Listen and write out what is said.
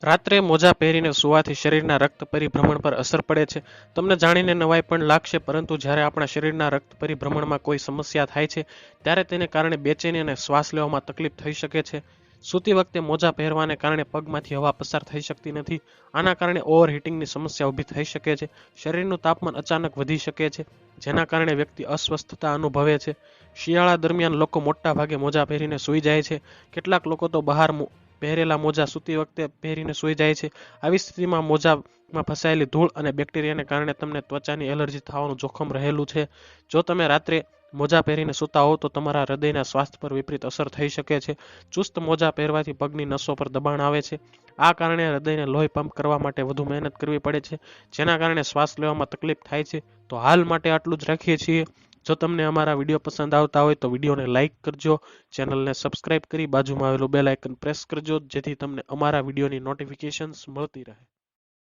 રાત્રે મોજા પહેરીને સૂવાથી શરીરના રક્ત પરિભ્રમણ પર અસર પડે છે. તમને જાણીને નવાઈ પણ લાગશે, પરંતુ જ્યારે આપણા શરીરના રક્ત પરિભ્રમણમાં કોઈ સમસ્યા થાય છે ત્યારે તેને કારણે બેચેની અને શ્વાસ લેવામાં તકલીફ થઈ શકે છે. સૂતી વખતે મોજા પહેરવાને કારણે પગમાંથી હવા પસાર થઈ શકતી નથી. આના કારણે ઓવરહીટિંગની સમસ્યા ઊભી થઈ શકે છે. શરીરનું તાપમાન અચાનક વધી શકે છે, જેના કારણે વ્યક્તિ અસ્વસ્થતા અનુભવે છે. શિયાળા દરમિયાન લોકો મોટા ભાગે મોજા પહેરીને સૂઈ જાય છે. કેટલાક લોકો તો બહાર પહેરેલા મોજા સૂતી વખતે પહેરીને સૂઈ જાય છે. આવી સ્થિતિમાં મોજામાં ફસાયેલી ધૂળ અને બેક્ટેરિયાને કારણે તમને ત્વચાની એલર્જી થવાનું જોખમ રહેલું છે. જો તમે રાત્રે મોજા પહેરીને સૂતા હોવ તો તમારા હૃદયના સ્વાસ્થ્ય પર વિપરીત અસર થઈ શકે છે. ચુસ્ત મોજા પહેરવાથી પગની નસો પર દબાણ આવે છે. આ કારણે હૃદયને લોહી પંપ કરવા માટે વધુ મહેનત કરવી પડે છે, જેના કારણે શ્વાસ લેવામાં તકલીફ થાય છે. તો હાલ માટે આટલું જ રાખીએ છીએ. જો તમને અમારા વિડીયો પસંદ આવતા હોય તો વિડીયોને લાઇક કરજો, ચેનલને સબસ્ક્રાઇબ કરી બાજુમાં આવેલું બેલ આઇકન પ્રેસ કરજો, જેથી તમને અમારા વિડીયોની નોટિફિકેશન્સ મળતી રહે.